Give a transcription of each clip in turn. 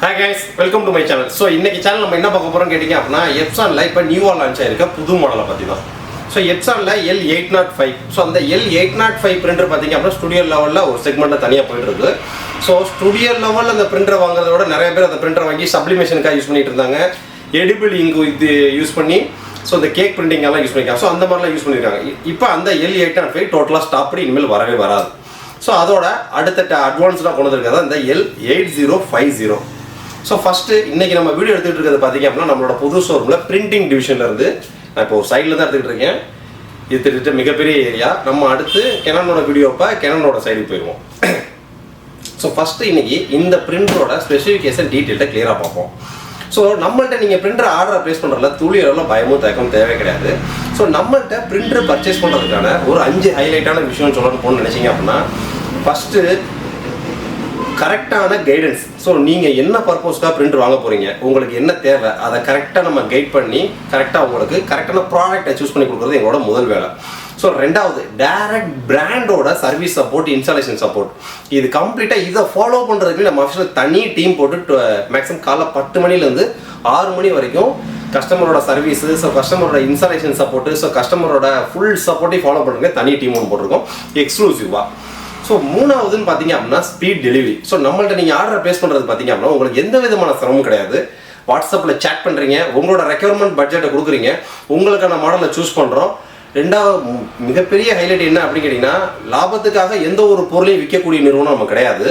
Hi guys, welcome to my channel. So இன்னைக்கு channel நம்ம என்ன பார்க்க போறோம் கேட்டிங்க அப்படினா Epsonல இப்போ நியூவா லான்ச் ஆயிருக்க புது மாடலை பத்தி தான். So Epsonல L8050. So அந்த L8050 பிரிண்டர் பாத்தீங்க அப்படினா ஸ்டுடியோ லெவல்ல ஒரு செக்மெண்ட்ல தனியா போயிட்டு இருக்கு. So ஸ்டுடியோ லெவல்ல அந்த பிரிண்டர் வாங்குறத விட நிறைய பேர் அந்த பிரிண்டர் வாங்கி சப்ளிமேஷனுக்காக யூஸ் பண்ணிட்டு இருந்தாங்க. எடிபிள் இங்க் இது யூஸ் பண்ணி ஸோ இந்த கேக் பிரிண்டிங் எல்லாம் யூஸ் பண்ணிருக்காங்க. ஸோ அந்த மாதிரிலாம் யூஸ் பண்ணியிருக்காங்க. இப்போ அந்த L8050 டோட்டலாக ஸ்டாப் பண்ணி இனிமேல் வரவே வராது. ஸோ அதோட அடுத்த அட்வான்ஸ்டாக கொண்டு வந்திருக்கிறது இந்த L8050. ஸோ ஃபஸ்ட்டு இன்றைக்கி நம்ம வீடியோ எடுத்துகிட்டு இருக்கிறது பார்த்தீங்க அப்படின்னா நம்மளோட புது ஷோரூமில் பிரிண்டிங் டிவிஷன்லேருந்து நான் இப்போ ஒரு சைடில் தான் எடுத்துக்கிட்டு இருக்கேன். இது திட்ட மிகப்பெரிய ஏரியா. நம்ம அடுத்து கெனானோட வீடியோப்போ கெனானோட சைடுக்கு போயிடுவோம். ஸோ ஃபஸ்ட்டு இன்றைக்கி இந்த பிரிண்டரோட ஸ்பெசிஃபிகேஷன் டீட்டெயில்டாக கிளியராக பார்ப்போம். ஸோ நம்மள்கிட்ட நீங்கள் பிரிண்டர் ஆர்டரை ப்ளேஸ் பண்ணுறதுல துளி அளவில் பயமும் தயக்கம் தேவை கிடையாது. ஸோ நம்மள்கிட்ட பிரிண்டர் பர்ச்சேஸ் பண்ணுறதுக்கான ஒரு 5 ஹைலைட்டான விஷயம் சொல்லணும் போகணும்னு நினச்சிங்க அப்படின்னா ஃபஸ்ட்டு கரெக்டான கைடன்ஸ். ஸோ நீங்கள் என்ன பர்பஸ்க்காக பிரிண்டர் வாங்க போகிறீங்க, உங்களுக்கு என்ன தேவை, அதை கரெக்டாக நம்ம கைட் பண்ணி கரெக்டாக உங்களுக்கு கரெக்டான ப்ராடக்டை சூஸ் பண்ணி கொடுக்குறது எங்களோட முதல் வேலை. ஸோ ரெண்டாவது டைரக்ட் பிராண்டோட சர்வீஸ் சப்போர்ட், இன்ஸ்டாலேஷன் சப்போர்ட். இது கம்ப்ளீட்டாக இதை ஃபாலோ பண்ணுறதுக்கு நம்ம ஆஃபீஸில் தனி டீம் போட்டு மேக்ஸிமம் காலைல 10 மணிலேருந்து 6 மணி வரைக்கும் கஸ்டமரோட சர்வீஸு, ஸோ கஸ்டமரோட இன்ஸ்டாலேஷன் சப்போர்ட்டு, ஸோ கஸ்டமரோட ஃபுல் சப்போர்ட்டையும் ஃபாலோ பண்ணுறதுக்கு தனி டீம் ஒன்று போட்டிருக்கோம் எக்ஸ்க்ளூசிவாக. ஸோ மூணாவதுன்னு பார்த்தீங்க அப்படின்னா ஸ்பீட் டெலிவரி. ஸோ நம்மள்ட்ட நீங்கள் ஆர்டர் ப்ளேஸ் பண்ணுறது பார்த்தீங்க அப்படின்னா உங்களுக்கு எந்த விதமான சிரமமும் கிடையாது. வாட்ஸ்அப்பில் சேட் பண்ணுறீங்க, உங்களோட ரெக்யர்மெண்ட் பட்ஜெட்டை கொடுக்குறீங்க, உங்களுக்கான மாடலை சூஸ் பண்ணுறோம். ரெண்டாவது மிகப்பெரிய ஹைலைட் என்ன அப்படின்னு கேட்டிங்கன்னா லாபத்துக்காக எந்த ஒரு பொருளையும் விற்கக்கூடிய நிறுவனம் நம்ம கிடையாது.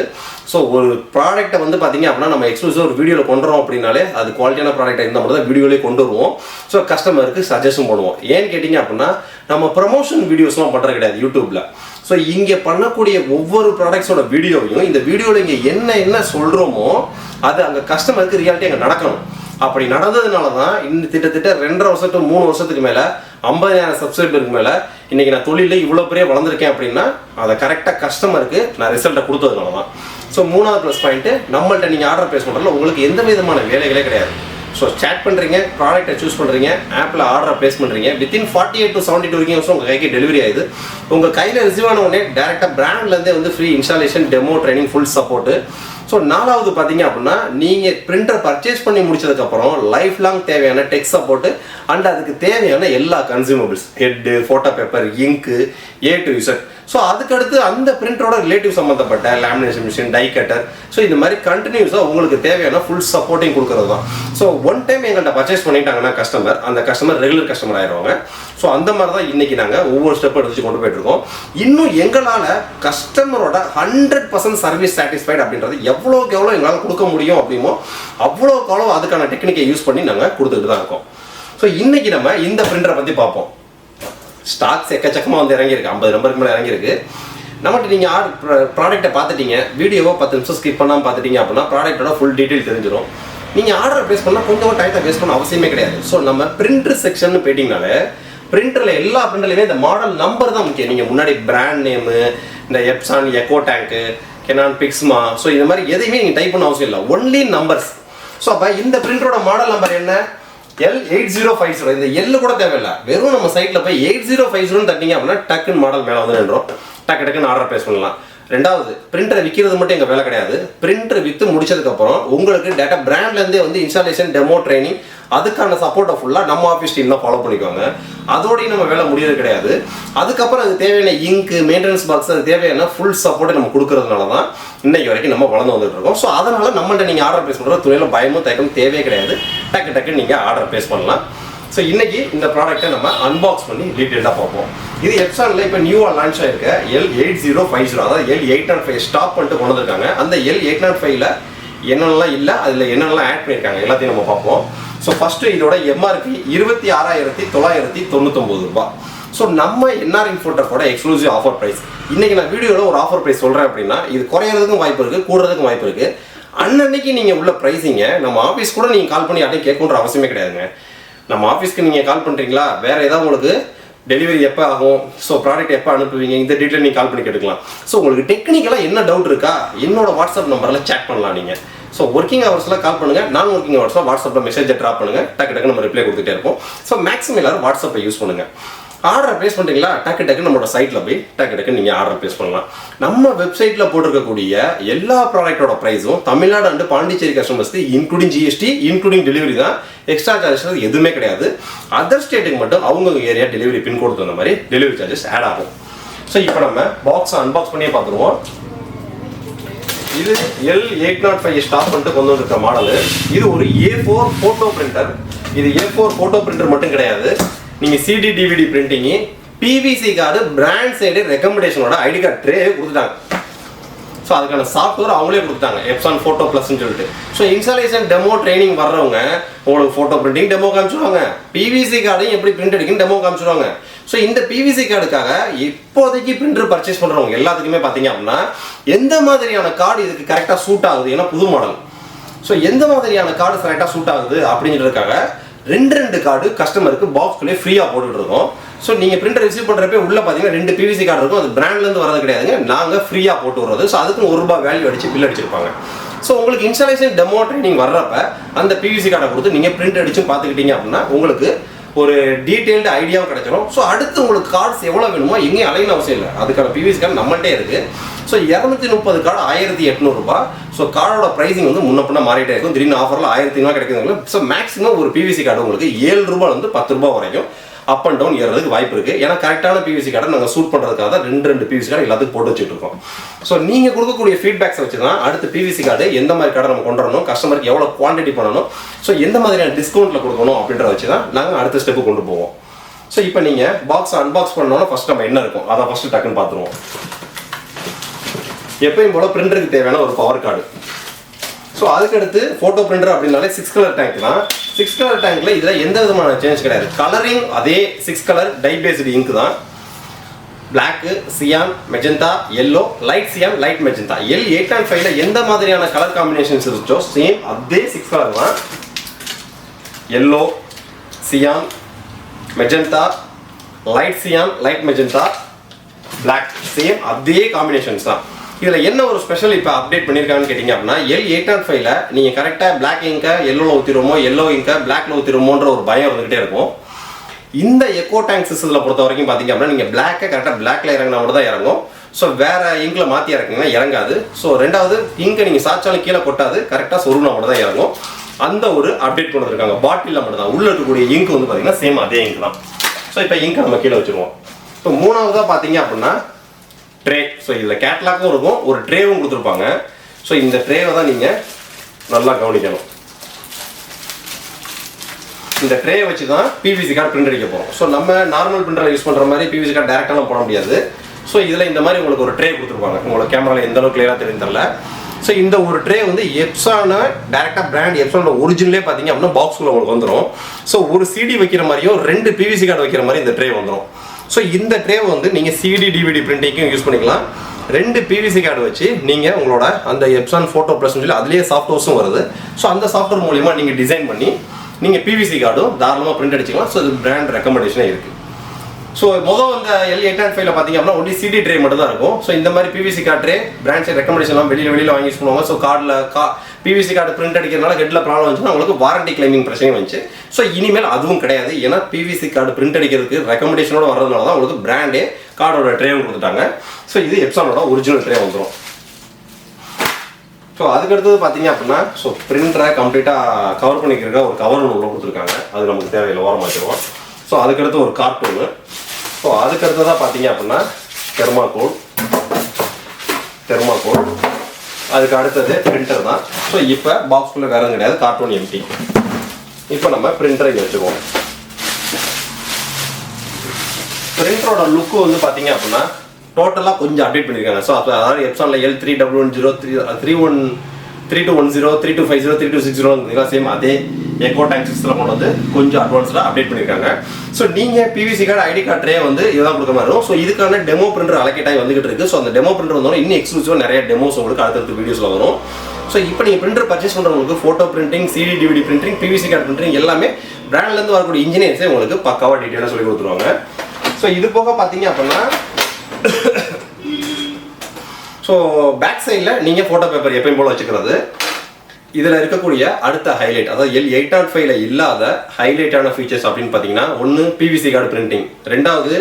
ஸோ ஒரு ப்ராடக்ட்டை வந்து பார்த்தீங்க அப்படின்னா நம்ம எக்ஸ்க்ளூசிவாக ஒரு வீடியோவில் கொண்டு வரோம் அப்படின்னாலே அது குவாலிட்டியான ப்ராடக்டாக இருந்தால் மட்டும் தான் வீடியோலேயே கொண்டு வருவோம். ஸோ கஸ்டமருக்கு சஜஷன் பண்ணுவோம். ஏன்னு கேட்டிங்க அப்படின்னா நம்ம ப்ரமோஷன் வீடியோஸ்லாம் பண்ணுறது கிடையாது யூடியூப்பில். ஸோ இங்கே பண்ணக்கூடிய ஒவ்வொரு ப்ராடக்ட்ஸோட வீடியோவையும் இந்த வீடியோவில் இங்கே என்ன சொல்கிறோமோ அது அங்கே கஸ்டமருக்கு ரியாலிட்டி அங்கே நடக்கணும். அப்படி நடந்ததுனால தான் இந்த கிட்டத்தட்ட 2.5 வருஷம் to 3 வருஷத்துக்கு மேலே 50,000 சப்ஸ்கிரைபருக்கு மேலே இன்றைக்கி நான் தொழிலில் இவ்வளோ பெரிய வளர்ந்துருக்கேன் அப்படின்னா அதை கரெக்டாக கஸ்டமருக்கு நான் ரிசல்ட்டை கொடுத்ததுனால தான். ஸோ மூணாவது ப்ளஸ் பாயிண்ட்டு, நம்மள்ட்ட நீங்கள் ஆர்டர் ப்ளேஸ் பண்ணுறதுல உங்களுக்கு எந்த விதமான வேலைகளே கிடையாது. ஸோ சேட் பண்ணுறீங்க, ப்ராடக்ட்டை சூஸ் பண்ணுறீங்க, ஆப்பில் ஆர்டரை ப்ளேஸ் பண்ணுறீங்க, வித்தின் 48 to 72 வரைக்கும் உங்கள் கைக்கு டெலிவரி ஆகுது. உங்கள் கையில் ரிசீவ் ஆன உடனே டேரெக்டாக பிராண்ட்லேருந்தே வந்து free installation, demo, training, full support. So நாலாவது பார்த்தீங்க அப்படின்னா நீங்கள் பிரிண்டர் பர்ச்சேஸ் பண்ணி முடிச்சதுக்கப்புறம் லைஃப் லாங் தேவையான டெக் சப்போர்ட்டு அண்ட் அதுக்கு தேவையான எல்லா consumables, head, photo paper, ink, A to Z. So அதுக்கடுத்து அந்த பிரிண்டரோட ரிலேட்டிவ் சம்மந்தப்பட்ட lamination machine, die cutter, so இந்த மாதிரி கண்டினியூஸாக உங்களுக்கு தேவையான ஃபுல் சப்போர்ட்டிங் கொடுக்குறது தான். ஸோ ஒன் டைம் எங்கள்கிட்ட பர்ச்சேஸ் பண்ணிட்டாங்கன்னா அந்த கஸ்டமர் ரெகுலர் கஸ்டமர் ஆயிடுவாங்க. ஸோ அந்த மாதிரி தான் இன்றைக்கி நாங்கள் ஒவ்வொரு ஸ்டெப் எடுத்து கொண்டு போயிட்டுருக்கோம். இன்னும் எங்களால் கஸ்டமரோட 100% சர்வீஸ் சாட்டிஸ்ஃபைட் அப்படின்றது எவ்வளோக்கு எவ்வளோ எங்களால் கொடுக்க முடியும் அப்படிமோ அவ்வளோக்கு அவ்வளோ அதுக்கான டெக்னிக்கை யூஸ் பண்ணி நாங்கள் கொடுத்துட்டு தான் இருக்கோம். ஸோ இன்றைக்கி நம்ம இந்த பிரிண்டரை பற்றி பார்ப்போம். ஸ்டாக்ஸ் எக்கச்சக்கமாக வந்து இறங்கியிருக்கு, 50 நம்பருக்கு மேலே இறங்கியிருக்கு. நம்மகிட்ட நீங்கள் ப்ராடக்ட்டை பார்த்துட்டீங்க, வீடியோவை 10 நிமிஷம் ஸ்கிப் பண்ணாமல் பார்த்துட்டீங்க அப்படின்னா ப்ராடக்ட்டோட ஃபுல் டீட்டெயில் தெரிஞ்சிடும். நீங்கள் ஆர்டர் ப்ளேஸ் பண்ணால் கொஞ்சம் டயத்தை வேஸ்ட் பண்ண அவசியமே கிடையாது. ஸோ நம்ம பிரிண்டர் செக்ஷன் போயிட்டீங்கனாலே பிரிண்டரில் எல்லா பிரிண்டர்லையுமே இந்த மாடல் நம்பர் தான் முக்கியம். நீங்கள் முன்னாடி பிராண்ட் நேமு, இந்த எப்சான், எக்கோ டேங்க்கு, கெனான், பிக்ஸ்மா, ஸோ இந்த மாதிரி எதையுமே நீங்கள் டைப் பண்ண அவசியம் இல்லை, ஒன்லி நம்பர்ஸ். ஸோ அப்போ இந்த பிரிண்டரோட மாடல் நம்பர் என்ன? L8050. இந்த L கூட தேவையில்லை, வெறும் நம்ம சைட்டில் போய் 8050 தட்டிங்க அப்படின்னா டக்குன்னு மாடல் மேலே வந்து நின்றோம். டக்குன்னு ஆர்டர் ப்ளேஸ் பண்ணலாம். ரெண்டாவது, பிரிண்டரை விற்கிறது மட்டும் எங்கள் வேலை கிடையாது. பிரிண்டர் விற்று முடிச்சதுக்கப்புறம் உங்களுக்கு டேட்டா பிராண்ட்லேருந்தே வந்து இன்ஸ்டாலேஷன், டெமோ, ட்ரைனிங், அதுக்கான சப்போர்ட்டை ஃபுல்லாக நம்ம ஆஃபீஸ் டீம் தான் ஃபாலோ பண்ணிக்குவாங்க. அதோடய நம்ம வேலை முடியறது கிடையாது. அதுக்கப்புறம் அது தேவையான இங்கு, மெயின்டெனன்ஸ் பாக்ஸ், அது தேவையான ஃபுல் சப்போர்ட்டை நம்ம கொடுக்கறதுனால தான் இன்னைக்கு வரைக்கும் நம்ம வளர்ந்து வந்துட்டு இருக்கோம். ஸோ அதனால் நம்மள்ட்ட நீங்கள் ஆர்டர் ப்ளேஸ் பண்ணுறது துணையில் பயமும் தயக்கம் தேவையே கிடையாது. டக்குன்னு நீங்கள் ஆர்டர் ப்ளேஸ் பண்ணலாம். ஸோ இன்றைக்கி இந்த ப்ராடக்ட்டை நம்ம அன்பாக்ஸ் பண்ணி டீட்டெயிலாக பார்ப்போம். இது எப்சானில் இப்போ நியூவாக லான்ச் ஆகிருக்க L8050, அதாவது L8050 ஸ்டாப் பண்ணிட்டு கொண்டு வந்திருக்காங்க. அந்த L8050ல் என்னென்னலாம் இல்லை, அதில் என்னென்னலாம் ஆட் பண்ணியிருக்காங்க எல்லாத்தையும் நம்ம பார்ப்போம். ஸோ ஃபஸ்ட்டு இதோட MRP 26,999 ரூபாய். ஸோ நம்ம NR இன்ஃபோடெக்கோட எக்ஸ்க்ளூசிவ் ஆஃபர் ப்ரைஸ். இன்றைக்கி நான் வீடியோவில் ஒரு ஆஃபர் ப்ரைஸ் சொல்கிறேன் அப்படின்னா இது குறையிறதுக்கும் வாய்ப்பு இருக்குது, கூடுறதுக்கும் வாய்ப்பு இருக்குது. அன்னன்னைக்கு நீங்கள் உள்ள ப்ரைஸிங்க நம்ம ஆஃபீஸ் கூட நீங்கள் கால் பண்ணி யார்ட்டையும் கேட்கணுன்ற அவசியமே கிடையாதுங்க. நம்ம ஆஃபீஸ்க்கு நீங்கள் கால் பண்ணுறீங்களா, வேறு ஏதாவது உங்களுக்கு டெலிவரி எப்போ ஆகும், ஸோ ப்ராடக்ட் எப்போ அனுப்புவீங்க, இந்த டீட்டெயில் நீங்கள் கால் பண்ணி கேட்டுக்கலாம். ஸோ உங்களுக்கு டெக்னிக்கலாக என்ன டவுட் இருக்கா என்னோட வாட்ஸ்அப் நம்பரில் சேட் பண்ணலாம் நீங்கள். ஸோ ஒர்க்கிங் ஹவர்ஸில் கால் பண்ணுங்கள், நான் ஒர்க்கிங் ஹவர்ஸில் வாட்ஸ்அப்பில் மெசேஜை ட்ராப் பண்ணுங்கள், டக்குன்னு நம்ம ரிப்ளை கொடுத்துட்டே இருப்போம். ஸோ மேக்ஸிமம் எல்லாரும் வாட்ஸ்அப்பை யூஸ் பண்ணுங்கள். ஆர்டரை ப்ளேஸ் பண்ணுறீங்களா, டக்கு நம்மளோட சைட்டில் போய் டக்கு நீங்கள் ஆர்டர் ப்ளேஸ் பண்ணலாம். நம்ம வெப்சைட்டில் போட்டிருக்கக்கூடிய எல்லா ப்ராடக்ட்டோட ப்ரைஸும் தமிழ்நாடு அண்டு பாண்டிச்சேரி கஸ்டமர்ஸ்க்கு இன்க்ளூடிங் ஜிஎஸ்டி இன்க்ளூடிங் டெலிவரி தான். எக்ஸ்ட்ரா சார்ஜஸ் எதுவுமே கிடையாது. அதர் ஸ்டேட்டுக்கு மட்டும் அவங்க ஏரியா டெலிவரி பின்கோடு தகுந்த மாதிரி டெலிவரி சார்ஜஸ் ஆட் ஆகும். ஸோ இப்போ நம்ம பாக்ஸை அன்பாக்ஸ் பண்ணியே பார்த்துருவோம். இது L8050 ஸ்டாப் பண்ணிட்டு கொண்டு வந்திருக்க மாடல். இது ஒரு A4 ஃபோட்டோ பிரிண்டர். இது A4 ஃபோட்டோ பிரிண்டர் மட்டும் கிடையாது, நீங்கள் CD DVD printing, PVC card, brand side ரெக்கமெண்டேஷனோட ஐடி கார்டு ட்ரே கொடுத்துட்டாங்க. ஸோ அதுக்கான சாஃப்ட்வேர் அவங்களே கொடுத்துட்டாங்க, எப்சான் ஃபோட்டோ ப்ளஸ்ன்னு சொல்லிட்டு. ஸோ இன்ஸ்டாலேஷன் டெமோ ட்ரைனிங் வர்றவங்க உங்களுக்கு ஃபோட்டோ பிரிண்டிங் டெமோ காமிச்சிடுவாங்க, பிவிசி கார்டையும் எப்படி பிரிண்ட் அடிக்குன்னு டெமோ காமிச்சிடுவாங்க. ஸோ இந்த பிவிசி கார்டுக்காக இப்போதைக்கு பிரிண்டர் பர்ச்சேஸ் பண்ணுறவங்க எல்லாத்துக்குமே பார்த்தீங்க அப்படின்னா எந்த மாதிரியான கார்டு இதுக்கு கரெக்டாக சூட் ஆகுது, ஏன்னா புது மாடல். ஸோ எந்த மாதிரியான கார்டு கரெக்டாக சூட் ஆகுது அப்படின்றதுக்காக ரெண்டு கார்டு கஸ்டமருக்கு பாக்ஸ்குள்ளே ஃப்ரீயாக போட்டுட்டு இருக்கோம். ஸோ நீங்கள் பிரிண்டர் ரிசீவ் பண்ணுறப்ப உள்ள பார்த்தீங்கன்னா 2 பிவிசி கார்டு இருக்கும். அது பிராண்ட்லேருந்து வரது கிடையாதுங்க, நாங்கள் ஃப்ரீயாக போட்டு வர்றது. ஸோ அதுக்கு ₹1 வேல்யூ அடிச்சு பில் அடிச்சிருப்பாங்க. ஸோ உங்களுக்கு இன்ஸ்டாலேஷன் டெமோ ட்ரைனிங் வர்றப்ப அந்த பிவிசி கார்டை கொடுத்து நீங்கள் பிரிண்ட் அடிச்சு பார்த்துக்கிட்டீங்க அப்படின்னா உங்களுக்கு ஒரு டீட்டெயில்டு ஐடியாவும் கிடைச்சிடும். ஸோ அடுத்து உங்களுக்கு கார்ட்ஸ் எவ்வளோ வேணுமோ எங்கேயும் அலைன்னு அவசியம் இல்லை, அதுக்கான பிவிசி கார்டு நம்மள்டே இருக்குது. So 230 card ₹1800. ஸோ கார்டோட ப்ரைஸிங் வந்து முன்ன பின்ன மாறிட்டே இருக்கும். திடீர்னு ஆஃபரில் ₹1500 கிடைக்குதுங்களா. ஸோ மேக்ஸிமம் ஒரு பிவிசி கார்டு உங்களுக்கு ₹7 ₹10 வரைக்கும் அப் அண்ட் டவுன் ஏறதுக்கு வாய்ப்பு இருக்குது. ஏன்னா கரெக்டான பிவிசி கார்டை நாங்கள் சூட் பண்ணுறதுக்காக தான் ரெண்டு பிவிசி கார்டு எல்லாத்துக்கும் போட்டு வச்சுட்டு இருக்கோம். ஸோ நீங்கள் கொடுக்கக்கூடிய ஃபீட்பேக்ஸை வச்சு தான் அடுத்த பிவிசி கார்டு எந்த மாதிரி கார்டை நம்ம கொண்டு வரணும், கஸ்டமருக்கு எவ்வளோ குவான்டிட்டி பண்ணணும், ஸோ எந்த மாதிரியான டிஸ்கவுண்ட்டில் கொடுக்கணும் அப்படின்றத வச்சு தான் நாங்கள் அடுத்த ஸ்டெப்பு கொண்டு போவோம். ஸோ இப்போ நீங்கள் பாக்ஸை அன்பாக்ஸ் பண்ணோன்னா ஃபஸ்ட் நம்ம என்ன இருக்கும் அதை ஃபஸ்ட்டு டக்குன்னு பார்த்துருவோம். எப்பயும் போல் பிரிண்டருக்கு தேவையான ஒரு பவர் கார்டு. ஸோ அதுக்கடுத்து ஃபோட்டோ பிரிண்டர் அப்படின்னாலே 6 கலர் டேங்க் தான். 6 கலர் டேங்க்ல இதில் எந்த விதமான சேஞ்ச் கிடையாது. கலரிங் அதே 6 கலர் டை பேஸ்டு இங்க் தான். Black, cyan, magenta, yellow, light cyan, light magenta. L8050ல எந்த மாதிரியான கலர் காம்பினேஷன்ஸ் இருந்துச்சோ சேம் அதே 6 கலர் தான். Yellow, cyan, magenta, light cyan, light magenta, black, same அதே காம்பினேஷன்ஸ் தான். இதில் என்ன ஒரு ஸ்பெஷல் இப்போ அப்டேட் பண்ணியிருக்காங்கன்னு கேட்டிங்க அப்படின்னா L8050ல நீங்கள் கரெக்டாக பிளாக் இங்கை எல்லோவில் ஊற்றிடுமோ, எல்லோ இங்கை பிளாக்ல ஊற்றிடுமோன்ற ஒரு பயம் இருந்துகிட்டே இருக்கும். இந்த எக்கோ டேங்க் சிஸ்டத்தில் பொறுத்த வரைக்கும் பார்த்தீங்க அப்படின்னா நீங்கள் பிளாக்கை கரெக்டாக பிளாக்ல இறங்கினா மட்டும் தான் இறங்கும். ஸோ வேறு இங்கில் மாற்றி இறக்குங்கன்னா இறங்காது. ஸோ ரெண்டாவது இங்கை நீங்கள் சாச்சாலும் கீழே கொட்டாது, கரெக்டாக சொருனா மட்டும் தான் இறங்கும். அந்த ஒரு அப்டேட் கொண்டு வந்திருக்காங்க. பாட்டிலில் மட்டும் தான், உள்ளே இருக்கக்கூடிய இங்க் வந்து பார்த்தீங்கன்னா சேம் அதே இங்க் தான். ஸோ இப்போ இங்கை நம்ம கீழே வச்சுருவோம். ஸோ மூணாவதாக பார்த்தீங்க அப்படின்னா ட்ரே. ஸோ இதில் கேட்லாக்கும் இருக்கும், ஒரு ட்ரேவும் கொடுத்துருப்பாங்க. ஸோ இந்த ட்ரேவை தான் நீங்கள் நல்லா கவனிக்கணும். இந்த ட்ரேயை வச்சு தான் பிவிசி கார்டு பிரிண்ட் அடிக்க போகிறோம். ஸோ நம்ம நார்மல் பிரிண்டரை யூஸ் பண்ணுற மாதிரி பிவிசி கார்டு டேரெக்டாலாம் போட முடியாது. ஸோ இதில் இந்த மாதிரி உங்களுக்கு ஒரு ட்ரே கொடுத்துருப்பாங்க. உங்களுக்கு கேமராவில் எந்த அளவுக்கு கிளியராக தெரியும் தெரியல. ஸோ இந்த ஒரு ட்ரே வந்து எப்சான டேரெக்டாக பிராண்ட் எப்சானோட ஒரிஜினலே பார்த்தீங்க அப்படின்னா பாக்ஸ்குள்ளே உங்களுக்கு வந்துடும். ஸோ ஒரு சிடி வைக்கிற மாதிரியும் 2 பிவிசி கார்டு வைக்கிற மாதிரி இந்த ட்ரே வந்துடும். ஸோ இந்த ட்ரேவை வந்து நீங்கள் சிடி டிவிடி பிரிண்டிங்கும் யூஸ் பண்ணிக்கலாம். 2 பிவிசி கார்டு வச்சு நீங்கள் உங்களோட அந்த எப்சான் ஃபோட்டோ ப்ளஸ்ன்னு சொல்லி அதுலேயே சாஃப்ட்வேர்ஸும் வருது. ஸோ அந்த சாஃப்ட்வேர் மூலிமா நீங்கள் டிசைன் பண்ணி நீங்கள் பிவிசி கார்டும் தாராளமாக பிரிண்ட் அடிச்சிக்கலாம். ஸோ இது பிராண்ட் ரெக்கமெண்டேஷனே இருக்குது. ஸோ மொதல் இந்த L8050ல பார்த்தீங்க அப்படின்னா ஒன்லி சிடி ட்ரே மட்டும் தான் இருக்கும். ஸோ இந்த மாதிரி PVC card tray brand side ரெக்கமெண்டேஷன்லாம் வெளியில் வாங்கி யூஸ் பண்ணுவாங்க. ஸோ பிவிசி கார்டு பிரிண்ட் அடிக்கிறதுனால ஹெட்டில் ப்ராப்ளம் வந்துச்சுன்னா உங்களுக்கு வாரண்டி கிளைமிங் பிரச்சனையும் வந்துச்சு. ஸோ இனிமேல் அதுவும் கிடையாது. ஏன்னா பிவிசி கார்டு பிரிண்ட் அடிக்கிறதுக்கு ரெக்கமெண்டேஷனோட வரதுனால தான் உங்களுக்கு பிராண்டே கார்டோட ட்ரேவும் கொடுத்துட்டாங்க. ஸோ இது எப்சானோட ஒரிஜினல் ட்ரே வந்துடும். ஸோ அதுக்கடுத்தது பார்த்தீங்க அப்படின்னா ஸோ பிரிண்டரை கம்ப்ளீட்டாக கவர் பண்ணிக்கிறக்க ஒரு கவர் ஒன்று உள்ள கொடுத்துருக்காங்க. அது நமக்கு தேவையில்லை, ஓரம் வச்சுருவோம். ஸோ அதுக்கடுத்து ஒரு கார்ட்டூனு. ஸோ அதுக்கடுத்ததாக பார்த்தீங்க அப்படின்னா தெர்மாக்கோல். அதுக்கு அடுத்தது பிரிண்டர் தான். ஸோ இப்போ பாக்ஸ்குள்ளே வேறு கிடையாது, கார்ட்டூன் எம்டி. இப்போ நம்ம பிரிண்டரை இங்கே வச்சுக்குவோம். பிரிண்டரோட லுக்கு வந்து பார்த்தீங்க அப்படின்னா டோட்டலாக கொஞ்சம் அப்டேட் பண்ணியிருக்காங்க. ஸோ அப்போ அதாவது எப்சானில் L3010 3210 3250 3260 சேம் அதே எக்கோ டேங்க் சிஸ்டத்தில் கொண்டு வந்து கொஞ்சம் அட்வான்ஸ்டாக அப்டேட் பண்ணியிருக்காங்க. ஸோ நீங்கள் PVC card ID card tray வந்து இதுதான் கொடுக்க மாதிரி இருக்கும். ஸோ இதுக்கான டெமோ பிரிண்டர் அலோகேட் ஆகி வந்துகிட்டு இருக்குது. ஸோ அந்த டெமோ பிரிண்டர் வந்தோம் இன்னும் எக்ஸ்க்ளூசிவாக நிறைய டெமோஸ் உங்களுக்கு அடுத்தடுத்து வீடியோஸில் வரும். ஸோ இப்போ நீங்கள் பிரிண்டர் பர்ச்சேஸ் பண்ணுறவங்களுக்கு photo printing, CD DVD printing, PVC card printing எல்லாமே பிராண்ட்லேருந்து வரக்கூடிய இன்ஜினியர்ஸே உங்களுக்கு பக்காவாக டீட்டெயிலாக சொல்லி கொடுத்துருவாங்க. ஸோ இது போக பார்த்தீங்க அப்படின்னா ஸோ பேக் சைடில் நீங்கள் ஃபோட்டோ பேப்பர் எப்பயும் போல் வச்சுக்கிறது. இதில் இருக்கக்கூடிய அடுத்த ஹைலைட், அதாவது L8050ல இல்லாத ஹைலைட்டான ஃபீச்சர்ஸ் அப்படின்னு பார்த்தீங்கன்னா, ஒன்று பிவிசி கார்டு பிரிண்டிங், ரெண்டாவது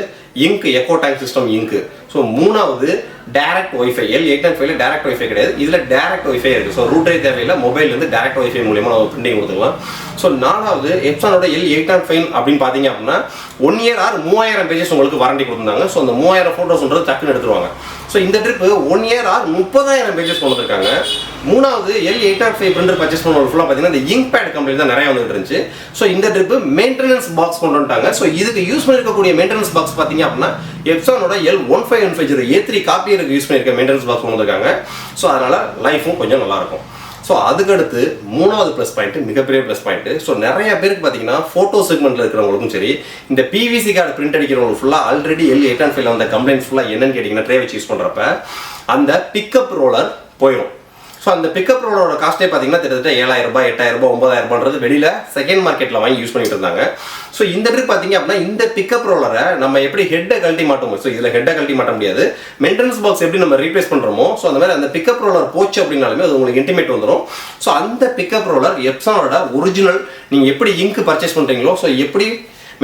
ink echo tank system ink, so மூணாவது டைரக்ட் ஒய்ஃபை. L8050ல டைரக்ட் ஒய்ஃபை கிடையாது, இதில் டைரக்ட் ஒய்ஃபை இருக்குது. ஸோ ரூட்டரே தேவையில்லை, மொபைல்லேருந்து டைரக்ட் ஒய்ஃபை மூலியமாக நம்ம பிரிண்டிங் கொடுத்துக்கலாம். ஸோ நாலாவது எப்சானோட L8050 அப்படின்னு பார்த்தீங்க அப்படின்னா 1 year ஆர் 3000 பேஜஸ் உங்களுக்கு வாரண்டி கொடுத்துருந்தாங்க. ஸோ அந்த 3000 ஃபோட்டோஸ்ன்றது டக்குன்னு எடுத்துருவாங்க. ஸோ இந்த ட்ரிப்பு 1 year ஆர் 30,000 பேஜஸ் கொண்டு வந்திருக்காங்க. மூணாவது L8050 பிரிண்டர் பர்ச்சேஸ் பண்ணவங்க ஃபுல்லாக பார்த்தீங்கன்னா இந்த இங்க் பேட் கம்பெனி தான் நிறைய வந்துட்டு இருந்துச்சு. ஸோ இந்த ட்ரிப்பு மெயின்டெனன்ஸ் பாக்ஸ் கொண்டு வந்துட்டாங்க. ஸோ இதுக்கு யூஸ் பண்ணிருக்கக்கூடிய மெயின்டெனன்ஸ் பாக்ஸ் பார்த்தீங்க அப்படின்னா எப்சானோட L1550 A3 காப்பி யூஸ் பண்ணியிருக்க மெயின்டெனன்ஸ் பாக்ஸ் கொண்டு வந்திருக்காங்க. ஸோ அதனால லைஃபும் கொஞ்சம் நல்லா இருக்கும். ஸோ அதுக்கடுத்து மூணாவது ப்ளஸ் பாயிண்ட், மிகப்பெரிய ப்ளஸ் பாயிண்ட். ஸோ நிறைய பேருக்கு பார்த்தீங்கன்னா ஃபோட்டோ செக்மெண்ட்டில் இருக்கிறவங்களுக்கும் சரி, இந்த பிவிசி கார்டு பிரிண்ட் அடிக்கிறவங்களுக்கு ஃபுல்லாக ஆல்ரெடி L8050ல வந்த கம்ப்ளைண்ட்ஸ் ஃபுல்லாக என்னன்னு கேட்டிங்கன்னா, ட்ரே வச்சு யூஸ் பண்ணுறப்ப அந்த பிக்கப் ரோலர் போயிடும். ஸோ அந்த பிக்கப் ரோலரோட காஸ்ட்டே பார்த்தீங்கன்னா கிட்டத்தட்ட 7,000 ரூபாய், 8,000 ரூபாய், 9,000 வெளியில் செகண்ட் மார்க்கெட்டில் வாங்கி யூஸ் பண்ணிட்டு இருந்தாங்க. ஸோ இந்த ட்ரிப் பார்த்தீங்க அப்படின்னா இந்த பிக்கப் ரோலரை நம்ம எப்படி ஹெட்டை கழட்டி மாட்டோமோ, ஸோ இதில் ஹெட்டை கழட்டி மாட்ட முடியாது. மெயின்டெனன்ஸ் பாக்ஸ் எப்படி நம்ம ரீப்ளேஸ் பண்ணுறோமோ, ஸோ அந்த மாதிரி அந்த பிக்கப் ரோலர் போச்சு அப்படின்னாலுமே அது உங்களுக்கு இன்டிமேட் வந்துடும். ஸோ அந்த பிக்கப் ரோலர் எப்சானோட ஒரிஜினல், நீங்கள் எப்படி இங்க் பர்ச்சேஸ் பண்ணுறீங்களோ, ஸோ எப்படி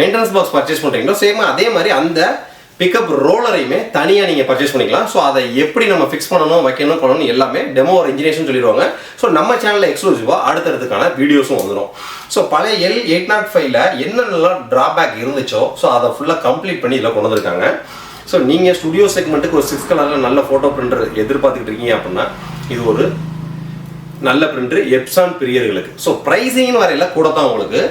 மெயின்டெனன்ஸ் பாக்ஸ் பர்ச்சேஸ் பண்ணுறீங்களோ சேம் அதே மாதிரி அந்த பிக்கப் ரோலரையுமே தனியாக நீங்கள் பர்ச்சேஸ் பண்ணிக்கலாம். ஸோ அதை எப்படி நம்ம ஃபிக்ஸ் பண்ணணும், வைக்கணும், பண்ணணும் எல்லாமே டெமோ ஒரு இன்ஜினியர்ஸ்னு சொல்லிடுவாங்க. ஸோ நம்ம சேனலில் எக்ஸ்க்ளூசிவாக அடுத்தடுத்துக்கான வீடியோஸும் வந்துடும். ஸோ பழைய L8050ல என்னென்னலாம் ட்ராபேக் இருந்துச்சோ ஸோ அதை ஃபுல்லாக கம்ப்ளீட் பண்ணி இதில் கொண்டு வந்திருக்காங்க. ஸோ நீங்கள் ஸ்டுடியோ செக்மெண்ட்டுக்கு ஒரு 6 கலரில் நல்ல ஃபோட்டோ பிரிண்டர் எதிர்பார்த்துக்கிட்டு இருக்கீங்க அப்படின்னா இது ஒரு நல்ல பிரிண்டர் எப்சான் பிரியர்களுக்கு. ஸோ ப்ரைஸிங்னு வரையில் கூட தான் உங்களுக்கு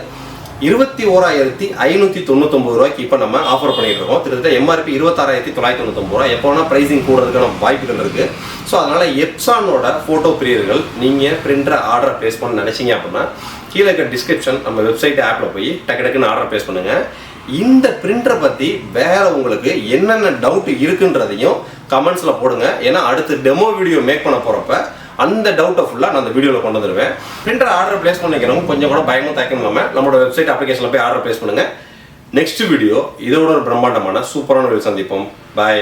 21,599 ரூபாய்க்கு இப்போ நம்ம ஆஃபர் பண்ணிட்டு இருக்கோம். கிட்டத்தட்ட MRP 26,999 ரூபாய். எப்போ வேணால் ப்ரைஸிங் கூடுறதுக்கான வாய்ப்புகள் இருக்குது. ஸோ அதனால் எப்சானோட ஃபோட்டோ பிரியர்கள் நீங்கள் பிரிண்டரை ஆர்டர் ப்ளேஸ் பண்ண நினச்சிங்க அப்படின்னா கீழே இருக்க டிஸ்கிரிப்ஷன் நம்ம வெப்சைட் ஆப்பில் போய் டக்குன்னு ஆர்டர் ப்ளேஸ் பண்ணுங்கள். இந்த பிரிண்டரை பற்றி வேறு உங்களுக்கு என்னென்ன டவுட் இருக்குன்றதையும் கமெண்ட்ஸில் போடுங்க. ஏன்னா அடுத்து டெமோ வீடியோ மேக் பண்ண போகிறப்ப அந்த டவுட்டை ஃபுல்லாக நான் அந்த வீடியோவில் கொண்டு வந்துடுவேன். பிரிண்டர் ஆர்டர் பிளேஸ் பண்ணிக்கிறவங்க கொஞ்சம் கூட பயமும் தயக்கம் இல்லாமல் நம்மளோட வெப்சைட் அப்ளிகேஷனில் போய் ஆர்டர் பிளேஸ் பண்ணுங்கள். நெக்ஸ்ட் வீடியோ இதோட ஒரு பிரம்மாண்டமான சூப்பரான வீடியோ சந்திப்போம். பாய்.